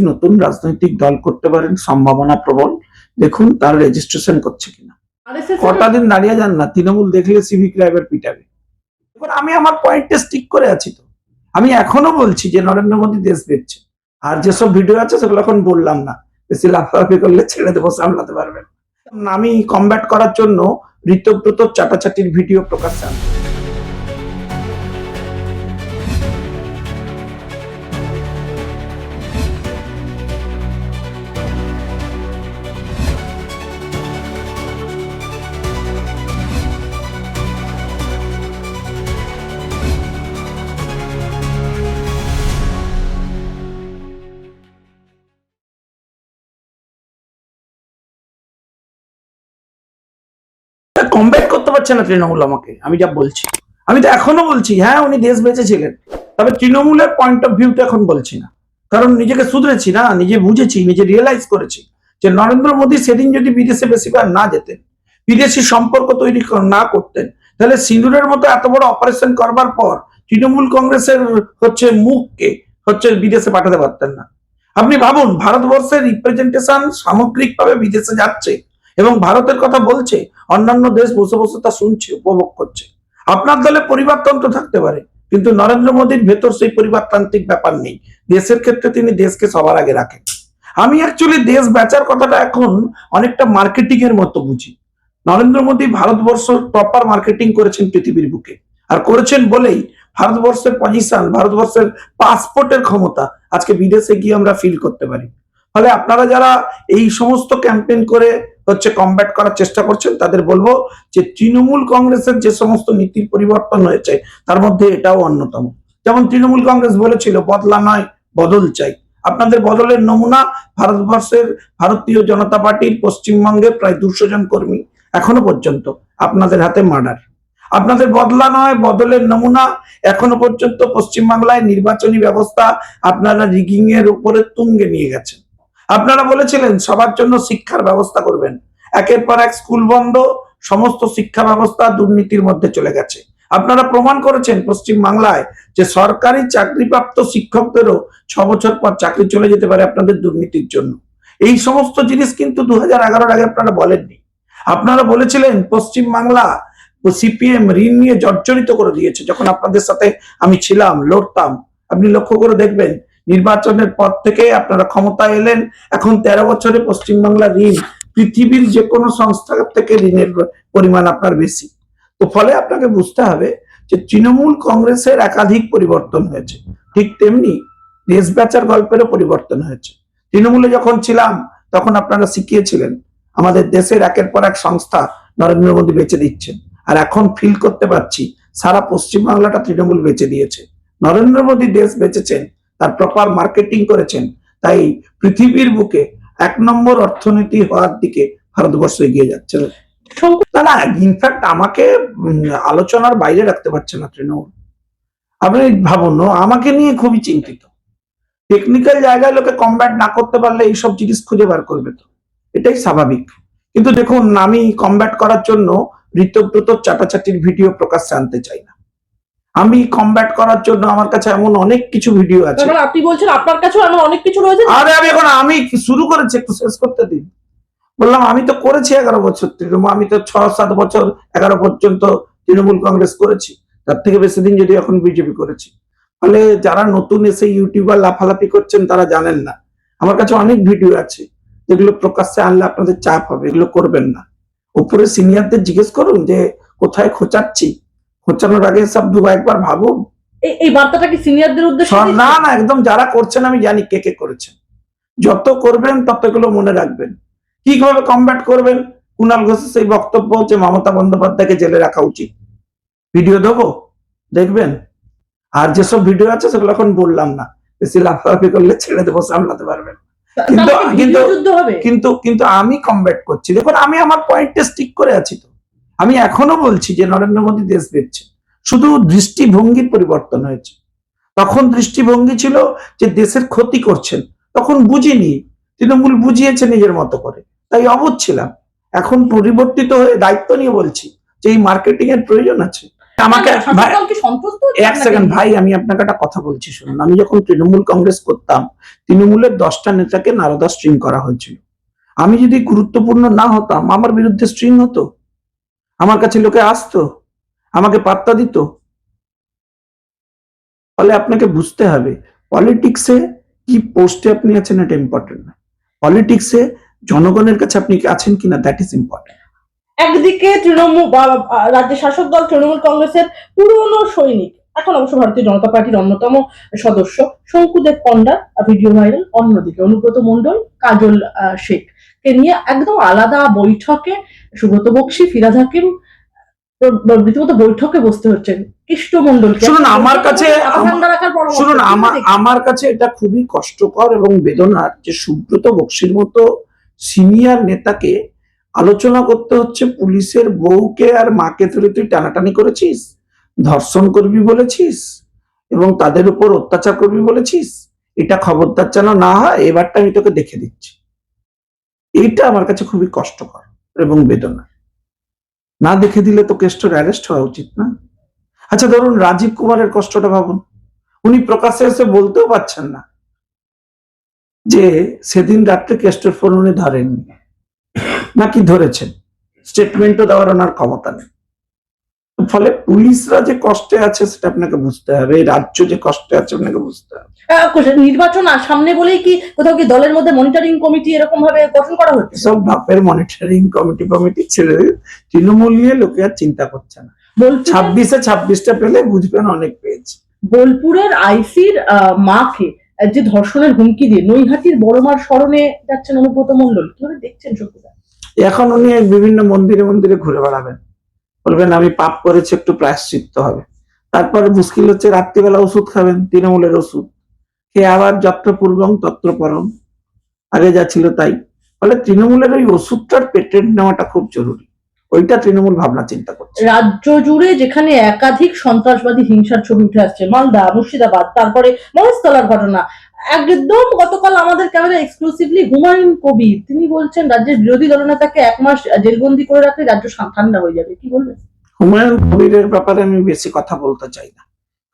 নতুন রাজনৈতিক দল করতে পারেন, সম্ভাবনা প্রবল। দেখুন তার রেজিস্ট্রেশন করছে কিনা। কটা দিন দাঁড়িয়ে যান না, তৃণমূল দেখলে সিভিক লাইব্রেরি পিটাবে। এবার আমি আমার পয়েন্টে স্টিক করে আছি। তো আমি এখনো বলছি যে নরেন্দ্র মোদী দেশ বেচছে। আর যেসব ভিডিও আছে সেগুলো এখন বললাম না, বেশি লাফালাফি করলে ছেড়ে দেবো, সামলাতে পারবেন। আমি কমব্যাট করার জন্য ঋতব্রত চাটাচাটির ভিডিও প্রকাশ্যে আনছি। কমব্যাট করতে পারছে না তৃণমূল আমাকে, আমি যা বলছি। আমি তো এখনো বলছি হ্যাঁ উনি দেশ বেঁচেছিলেন, তবে তৃণমূলের পয়েন্ট অফ ভিউতে এখন বলছি না, কারণ নিজেকে শুধরেছি না, নিজে বুঝেছি, নিজে রিয়েলাইজ করেছি যে নরেন্দ্র মোদী সেদিন যদি বিদেশে বেশিবার না যেতেন, বিদেশি সম্পর্ক তৈরি না করতেন, তাহলে সিঁদুরের মতো এত বড় অপারেশন করবার পর তৃণমূল কংগ্রেসের মুখকে বিদেশে পাঠাতে পারতেন না। আপনি ভাবুন, ভারতবর্ষের রিপ্রেজেন্টেশন সামগ্রিকভাবে বিদেশে যাচ্ছে এবং ভারতের কথা বলছে, অন্যান্য দেশ বসে বসে তা শুনছে, উপভোগ করছে। আপনার দলে পরিবারতন্ত্র থাকতে পারে, কিন্তু নরেন্দ্র মোদীর ভেতর সেই পরিবারতান্ত্রিক ব্যাপার নেই। দেশের ক্ষেত্রে তিনি দেশকে সবার আগে রাখেন। আমি অ্যাকচুয়ালি দেশ বেচার কথাটা এখন অনেকটা মার্কেটিং এর মতো বুঝি। নরেন্দ্র মোদী ভারতবর্ষ প্রপার মার্কেটিং করেছেন পৃথিবীর বুকে, আর করেছেন বলেই ভারতবর্ষের পজিশন, ভারতবর্ষের পাসপোর্টের ক্ষমতা আজকে বিদেশে গিয়ে আমরা ফিল করতে পারি। ফলে আপনারা যারা এই সমস্ত ক্যাম্পেইন করে কমব্যাট করার চেষ্টা করছেন, তাদের বলবো যে তৃণমূল কংগ্রেসের যে সমস্ত নীতির পরিবর্তন হয়েছে তার মধ্যে এটাও অন্যতম। যেমন তৃণমূল কংগ্রেস বলেছিল বদলা নয় বদল চাই। আপনাদের বদলের নমুনা ভারতবর্ষের ভারতীয় জনতা পার্টির পশ্চিমবঙ্গে প্রায় 200 জন কর্মী এখনো পর্যন্ত আপনাদের হাতে মার্ডার। আপনাদের বদলা নয় বদলের নমুনা এখনো পর্যন্ত পশ্চিমবাংলায় নির্বাচনী ব্যবস্থা আপনারা রিগিং এর উপরে তুঙ্গে নিয়ে গেছেন। আপনারা বলেছিলেন সবার জন্য শিক্ষার ব্যবস্থা করবেন, একের পর এক স্কুল বন্ধ, সমস্ত শিক্ষা ব্যবস্থা দুর্নীতির মধ্যে চলে গেছে। আপনারা প্রমাণ করেছেন পশ্চিম বাংলায় যে সরকারি চাকরিপ্রাপ্ত শিক্ষকদেরও 6 বছর পর চাকরি চলে যেতে পারে আপনাদের দুর্নীতির জন্য। এই সমস্ত জিনিস কিন্তু 2011-এর আগে আপনারা বলেননি। আপনারা বলেছিলেন পশ্চিম বাংলা সিপিএম ঋণ নিয়ে জর্জরিত করে দিয়েছে। যখন আপনাদের সাথে আমি ছিলাম, লড়তাম, আপনি লক্ষ্য করে দেখবেন নির্বাচনের পর থেকে আপনারা ক্ষমতায় এলেন, এখন 13 বছরে পশ্চিমবাংলার ঋণ পৃথিবীর যে কোনো সংস্থা থেকে ঋণের পরিমাণ আপনার বেশি। তো ফলে আপনাকে বুঝতে হবে যে তৃণমূল কংগ্রেসের একাধিক পরিবর্তন হয়েছে, ঠিক তেমনি দেশ বেচার গল্পেরও পরিবর্তন হয়েছে। তৃণমূলে যখন ছিলাম তখন আপনারা শিখিয়েছিলেন আমাদের দেশের একের পর এক সংস্থা নরেন্দ্র মোদী বেচে দিচ্ছেন, আর এখন ফিল করতে পারছি সারা পশ্চিমবাংলাটা তৃণমূল বেচে দিয়েছে। নরেন্দ্র মোদী দেশ বেচেছেন, তার প্রপার মার্কেটিং করেছেন, তাই পৃথিবীর বুকে 1 নম্বর অর্থনীতি হওয়ার দিকে ভারতবর্ষ এগিয়ে যাচ্ছে। না, ইনফ্যাক্ট আমাকে আলোচনার বাইরে রাখতে পারছে না তৃণমূল। আপনি ভাবুন, আমাকে নিয়ে খুবই চিন্তিত। টেকনিক্যাল জায়গায় লোকে কমব্যাট না করতে পারলে এইসব জিনিস খুঁজে বার করবে, তো এটাই স্বাভাবিক। কিন্তু দেখুন, আমি কমব্যাট করার জন্য ঋতব্রত চাটাচাটির ভিডিও প্রকাশ্যে আনতে চাই না। আমি কমব্যাট করার জন্য আমার কাছে এমন অনেক কিছু ভিডিও আছে। আপনি বলছেন আপনার কাছেও এমন অনেক কিছু রয়েছে? আরে আমি শুরু করেছি, একটু শেষ করতে দিন। বললাম আমি তো করেছি 11 বছর তৃণমূল, আমি তো 6-7 বছর 11 পর্যন্ত তৃণমূল কংগ্রেস করেছি, তার থেকে বেশি দিন যদি এখন বিজেপি করেছি। ফলে যারা নতুন এসে ইউটিউবার লাফালাফি করছেন তারা জানেন না, আমার কাছে অনেক ভিডিও আছে যেগুলো প্রকাশ্যে আনলে আপনাদের চাপ হবে, এগুলো করবেন না। উপরে সিনিয়রদের জিজ্ঞেস করুন যে কোথায় খোঁচাচ্ছি, খোঁচানোর আগে সব একবার ভাবুন। এই বার্তাটা কি সিনিয়রদের উদ্দেশ্যে? না, একদম যারা করছেন আমি জানি কে কে করেছেন। যত করবেন ততগুলো মনে রাখবেন। কিভাবে কমব্যাট করবেন? কুণাল ঘোষের সেই বক্তব্য যে মমতা বন্দ্যোপাধ্যায়কে জেলে রাখা উচিত, ভিডিও দেবো, দেখবেন। আর যেসব ভিডিও আছে সেগুলো এখন বললাম না, বেশি লাফালাফি করলে ছেড়ে দেবো, সামলাতে পারবেন। কিন্তু আমি কমব্যাট করছি। দেখুন, আমি আমার পয়েন্টে স্টিক করে আছি। তো আমি এখনো বলছি যে নরেন্দ্র মোদী দেশ বেচছে, শুধু দৃষ্টিভঙ্গির পরিবর্তন হয়েছে। তখন দৃষ্টিভঙ্গি ছিল যে দেশের ক্ষতি করছেন, তখন বুঝিনি, তৃণমূল বুঝিয়েছে নিজের মতো করে, তাই অবুঝ ছিলাম। এখন পরিবর্তিত হয়ে দায়িত্ব নিয়ে বলছি যে এই মার্কেটিং এর প্রয়োজন আছে। আমাকে শাসক ভাই, দল কি সন্তুষ্ট এক সেকেন্ড ভাই, আমি আপনাকে একটা কথা বলছি শুনুন। আমি যখন তৃণমূল কংগ্রেস করতাম, তৃণমূলের 10টা নেতাকে নারদা স্ট্রিং করা হয়েছিল। আমি যদি গুরুত্বপূর্ণ না হতাম, আমার বিরুদ্ধে স্ট্রিং হতো, আমার কাছে লোকে আসতো, আমাকে পাত্তা দিত। ফলে আপনাকে বুঝতে হবে পলিটিক্সে কি পোস্টে আপনি আছেন এটা ইম্পর্টেন্ট না, পলিটিক্সে জনগণের কাছে আপনি আছেন কিনা দ্যাট ইজ ইম্পর্টেন্ট। একদিকে তৃণমূল রাজ্যের শাসক দল তৃণমূল কংগ্রেসের পুরনো সৈনিক, এখন অবশ্য ভারতীয় জনতা পার্টির অন্যতম সদস্য শঙ্কুদেব পণ্ডা ভিডিও ভাইরাল, অন্যদিকে অনুব্রত মণ্ডল, কাজল শেখ কে নিয়ে একদম আলাদা বৈঠকে সুব্রত বক্সী, ফিরহাদ হাকিম রীতিমতো বৈঠকে বসতে হচ্ছে কৃষ্ণমণ্ডলকে। শুনুন আমার কাছে ঠান্ডা রাখার পরামর্শ। শুনুন আমার কাছে এটা খুবই কষ্টকর এবং বেদনার যে সুব্রত বক্সির মতো সিনিয়র নেতাকে আলোচনা করতে হচ্ছে পুলিশের বউকে আর মাকে ধরে তুই টানাটানি করেছিস, ধর্ষণ করবি বলেছিস এবং তাদের উপর অত্যাচার করবি বলেছিস। এটা খবরদার যেন না হয়, এবারটা আমি তোকে দেখে দিচ্ছি। এইটা আমার কাছে খুবই কষ্টকর এবং বেদনা। না দেখে দিলে তো কেষ্টর অ্যারেস্ট হওয়া উচিত না? আচ্ছা ধরুন রাজীব কুমারের কষ্টটা ভাবুন, উনি প্রকাশ্যে এসে বলতেও পারছেন না যে সেদিন রাত্রে কেষ্টর ফোন উনি ধরেননি, নাকি ধরেছেন, স্টেটমেন্টও দেওয়ার ওনার ক্ষমতা নেই। ফলে পুলিশরা যে কষ্টে আছে সেটা আপনাকে বুঝতে হবে, রাজ্য যে কষ্টে আছে আপনাকে বুঝতে হবে। নির্বাচন সামনে বলেই কি কোথাও কি দলের মধ্যে মনিটরিং কমিটি এরকম ভাবে গঠন করা হচ্ছে? সব বাপের মনিটরিং কমিটি ছেড়ে তৃণমূল নিয়ে লোকে আর চিন্তা করছে না। 26টা পেলে বুঝবেন অনেক পেয়েছে। বোলপুরের আইসির মাকে যে ধর্ষণের হুমকি দিয়ে নৈহাটির বড়মার স্মরণে যাচ্ছেন অনুব্রত মণ্ডল, কিভাবে দেখছেন সত্যিটা? এখন উনি বিভিন্ন মন্দিরে মন্দিরে ঘুরে বেড়াবেন, বলবেন আমি পাপ করেছি, একটু প্রায়শ্চিত্ত হবে। তারপরে মুশকিল হচ্ছে রাত্রিবেলা ওষুধ খাবেন, তৃণমূলের ওষুধ খেয়ে আবার যত্র পূর্বং তত্র পরম, আগে যা ছিল তাই। ফলে তৃণমূলের ওই ওষুধটার পেটেন্ট নেওয়াটা খুব জরুরি, ওইটা তৃণমূল ভাবনা চিন্তা করছে। রাজ্য জুড়ে যেখানে একাধিক সন্ত্রাসবাদী হিংসার ছবি উঠে আসছে, মালদা, মুর্শিদাবাদ, তারপরে মহেশতলার ঘটনা, একদম গতকাল আমাদের ক্যামেরা এক্সক্লুসিভলি হুমায়ুন কবির তিনি বলছেন রাজ্যের বিরোধী দলনেতাকে 1 মাস জেলবন্দি করে রাখলে রাজ্য ঠান্ডা হয়ে যাবে। কি বলবেন? হুমায়ুন কবিরের ব্যাপারে আমি বেশি কথা বলতে চাই না,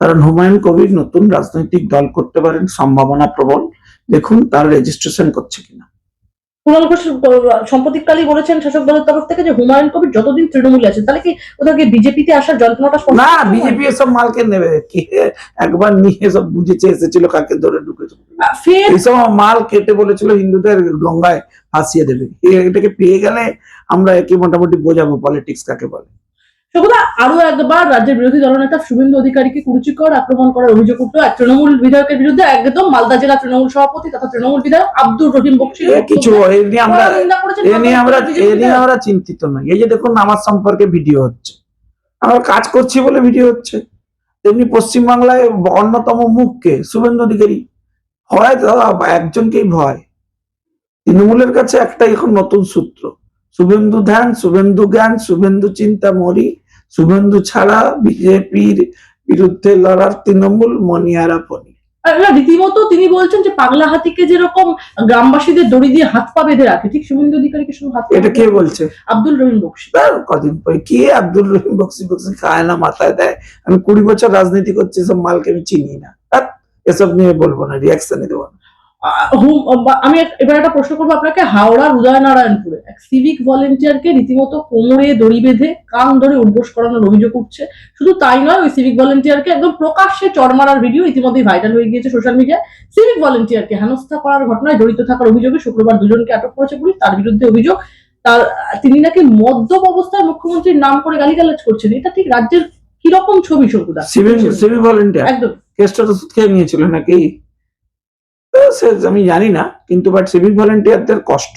কারণ হুমায়ুন কবির নতুন রাজনৈতিক দল করতে পারেন, সম্ভাবনা প্রবল। দেখুন তার রেজিস্ট্রেশন করছে কিনা। কুণাল ঘোষ সাম্প্রতিককালই বলেছেন শাসক দলের তরফ থেকে যে হুমায়ুন কবির যতদিন তৃণমূলে আছে, তাহলে কি কোথাও কি বিজেপিতে আসার জল্পনাটা? না, বিজেপি এসব মালকে নেবে কি? একবার নিয়ে সব বুঝেছে, এসেছিল কাকে ধরে ঢুকেছে, এইসব মাল কেটে বলেছিল হিন্দুদের গঙ্গায় ভাসিয়ে দেবে। এটাকে পেয়ে গেলে আমরা একে মোটামুটি বোঝাবো পলিটিক্স কাকে বলে। আরো একবার রাজ্যের বিরোধী দলনেতা শুভেন্দু অধিকারীকে কুরুচিকর আক্রমণ করার অভিযোগ উঠল এক তৃণমূল বিধায়কের বিরুদ্ধে। একদম মালদা জেলা তৃণমূল সভাপতি তথা তৃণমূল বিধায়ক আব্দুর রহিম বক্সি কিছু এ নিয়ে আমরা চিন্তিত নই। এই যে দেখুন আমার সম্পর্কে ভিডিও হচ্ছে, আমরা কাজ করছি বলে ভিডিও হচ্ছে। তেমনি পশ্চিমবাংলায় অন্যতম মুখকে শুভেন্দু অধিকারী, ভয় একজনকেই ভয়, তৃণমূলের কাছে একটাই এখন নতুন সূত্র, শুভেন্দু ধ্যান, শুভেন্দু জ্ঞান, শুভেন্দু চিন্তা মরি, শুভেন্দু ছাড়া বিজেপির বিরুদ্ধে লড়ার তৃণমূল মনিয়ারা ফনি। রীতিমতো তিনি বলছেন যে পাগলা হাতিকে যেরকম গ্রামবাসীদের দড়ি দিয়ে হাত পা বেঁধে রাখে, ঠিক শুভেন্দু অধিকারীকে শুধু হাত। এটা কে বলছে? আব্দুল রহিম বক্সি। কদিন পরে কে আব্দুল রহিম বক্সি খায় না, মাথায় দেয়। আমি 20 বছর রাজনীতি করছি, সব মালকে আমি চিনি না, এসব নিয়ে বলবো না, রিয়াকশনই দেবো না। আমি এবার একটা প্রশ্ন করবো আপনাকে। হাওড়ার উদয়নারায়ণপুরে এক সিভিক ভলেন্টিয়ারকে রীতিমতো কোমরে দড়ি বেঁধে কান ধরে উঠবোস করানোর অভিযোগ উঠছে। শুধু তাই নয়, ওই সিভিক ভলেন্টিয়ারকে একদম প্রকাশ্যে চড় মারার ভিডিও ইতিমধ্যেই ভাইরাল হয়ে গিয়েছে সোশ্যাল মিডিয়ায়। সিভিক ভলেন্টিয়ারকে হেনস্থা করার ঘটনায় জড়িত থাকার অভিযোগে শুক্রবার 2 জনকে আটক করেছে পুলিশ। তার বিরুদ্ধে অভিযোগ তিনি নাকি মদ্যপ অবস্থায় মুখ্যমন্ত্রীর নাম করে গালিগালাজ করছেন। এটা ঠিক রাজ্যের কিরকম ছবি শঙ্কুদা? সিভিক ভলেন্টিয়ার একদম কেসটা তো সুদ খেয়ে নিয়েছিল নাকি আমি জানি না, কিন্তু বাট সিভিক ভলেন্টিয়ারদের কষ্ট,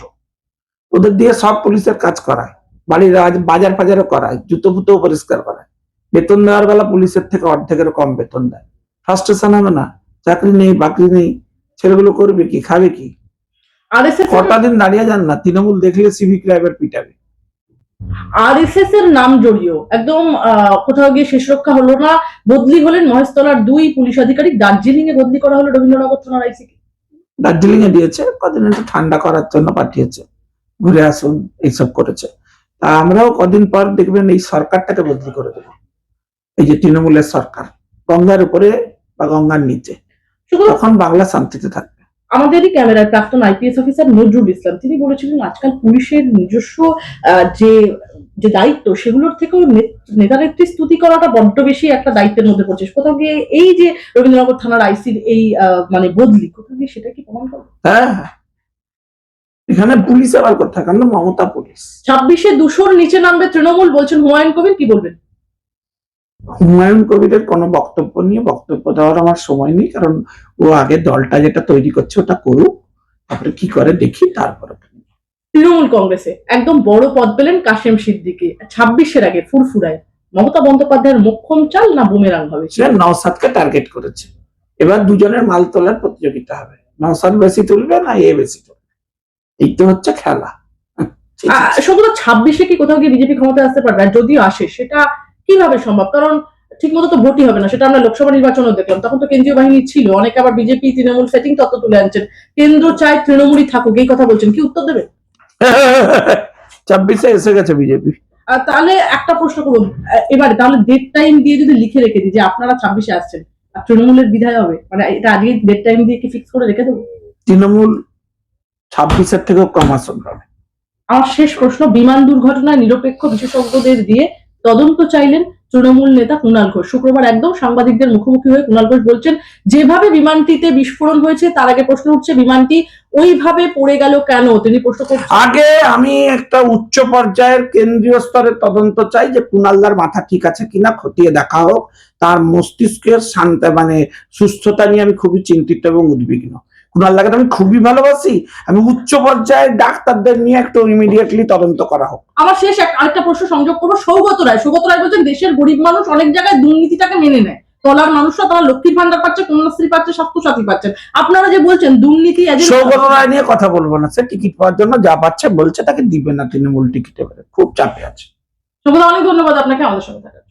ওদের দিয়ে সব পুলিশের কাজ করায়, বাড়ির বাজার ফাজারও করায়, জুতো ফুতো পরিষ্কার করায়, বেতন দেওয়ার বেলা পুলিশের থেকে অর্ধেকেরও কম বেতন দেয়। ফ্রাস্ট্রেশন হবে না, চাকরি নেই বাকরি নেই, ছেলেগুলো করবে কি, খাবে কি? কটা দিন দাঁড়িয়ে যান না, তৃণমূল দেখলে সিভিক এবার পিটাবে। আরএসএস এর নাম জড়িয়েও একদম কোথাও গিয়ে শেষ রক্ষা হলো না। বদলি হলেন মহেশতলার 2 পুলিশ আধিকারিক। দার্জিলিং এ বদলি করা হলো রবীন্দ্রনগর থানার আইসিকে। দার্জিলিং এ দিয়েছে, কদিন একটু ঠান্ডা করার জন্য পাঠিয়েছে, ঘুরে আসুন, এইসব করেছে। তা আমরাও কদিন পর দেখবেন এই সরকারটাকে বদলি করে দেবো। এই যে তৃণমূলের সরকার গঙ্গার উপরে বা গঙ্গার নিচে, শুধু তখন বাংলা শান্তিতে থাকবে। আমাদেরই ক্যামেরার প্রাক্তন আইপিএস অফিসার নজরুল ইসলাম তিনি বলেছিলেন আজকাল পুলিশের নিজস্ব যে যে দায়িত্ব সেগুলোর থেকেও নেতা নেত্রী স্তুতি করাটা বড্ড বেশি একটা দায়িত্বের মধ্যে পড়ছে। কোথাও গিয়ে এই যে রবীন্দ্রনগর থানার আইসির এই মানে বদলি, কোথাও গিয়ে সেটা কি প্রমাণ করে? হ্যাঁ, এখানে পুলিশ আবার কথা, কারণ মমতা পুলিশ। 26-এ 200-র নিচে নামবে তৃণমূল বলছেন হুমায়ুন কবির, কি বলবেন? হুমায়ুন কবিরের কোনো বক্তব্য নিয়ে বক্তব্য দেওয়ার আমার সময় নেই, কারণ ও আগে দলটা যেটা তৈরি করছে ওটা করুক, তারপরে কি করে দেখি, তারপরে। তৃণমূল কংগ্রেসে একদম বড় পদ পেলেন কাশেম সিদ্দিকী। 26-এর আগে ফুরফুরায় মমতা বন্দ্যোপাধ্যায়ের মোক্ষম চাল না বুমেরাং হবে? সে নওশাদকে টার্গেট করেছে। এবার দুজনের মাল তোলার প্রতিযোগিতা হবে, নওশাদ বেশি তুলবে না এ বেশি তুলবে, এই তো হচ্ছে খেলা। সেগুলো 26-এ কি কোথাও গিয়ে বিজেপি ক্ষমতায় আসতে পারবে? আর যদিও আসে সেটা কিভাবে সম্ভব? কারণ ঠিক মতো তো ভোটই হবে না, সেটা আমরা লোকসভা নির্বাচনও দেখলাম, তখন তো কেন্দ্রীয় বাহিনী ছিল। অনেকে আবার বিজেপি তৃণমূল সেটিং তত্ত্ব তুলে আনছেন, কেন্দ্র চায় তৃণমূলই থাকুক, এই কথা বলছেন, কি উত্তর দেবে? 26-এ এসে গেছে বিজেপি। তাহলে একটা প্রশ্ন করুন এবারে, তাহলে ডেট টাইম দিয়ে যদি লিখে রেখে দিই যে আপনারা 26-এ আসছেন আর তৃণমূলের বিদায় হবে, মানে এটা আজকে ডেট টাইম দিয়ে কি ফিক্স করে রেখে দেবো? তৃণমূল 26-এর থেকেও কম আসন পাবে। আমার শেষ প্রশ্ন, বিমান দুর্ঘটনায় নিরপেক্ষ বিশেষজ্ঞদের দিয়ে তদন্ত চাইলেন তৃণমূল নেতা কুণাল ঘোষ। শুক্রবার একদম সাংবাদিকদের মুখোমুখি হয়ে কুণাল ঘোষ বলছেন যেভাবে বিমানটিতে বিস্ফোরণ হয়েছে তার আগে প্রশ্ন উঠছে বিমানটি ওইভাবে পড়ে গেল কেন, তিনি প্রশ্ন করছেন। আগে আমি একটা উচ্চ পর্যায়ের কেন্দ্রীয় স্তরের তদন্ত চাই যে কুণালদার মাথা ঠিক আছে কিনা, খতিয়ে দেখা হোক, তার মস্তিষ্কের মানে সুস্থতা নিয়ে আমি খুবই চিন্তিত এবং উদ্বিগ্ন। কুণালদাকে আমি খুবই ভালোবাসি, আমি উচ্চ পর্যায়ের ডাক্তারদের নিয়ে একটু ইমিডিয়েটলি তদন্ত করা হোক। আমার শেষ আরেকটা প্রশ্ন সংযোগ করবো, সৌগত রায় বলছেন দেশের গরিব মানুষ অনেক জায়গায় দুর্নীতিটাকে মেনে নেয়, তলার মানুষরা তারা লক্ষ্মীর ভান্ডার পাচ্ছে, কন্যাশ্রী পাচ্ছে, স্বাস্থ্যসাথী পাচ্ছেন, আপনারা যে বলছেন দুর্নীতি। সৌগত রায় নিয়ে কথা বলবো না, সে টিকিট পাওয়ার জন্য যা পাচ্ছে বলছে, তাকে দিবে না তৃণমূল টিকিটে, খুব চাপে আছে। সৌগত, অনেক ধন্যবাদ আপনাকে আমাদের সঙ্গে থাকার।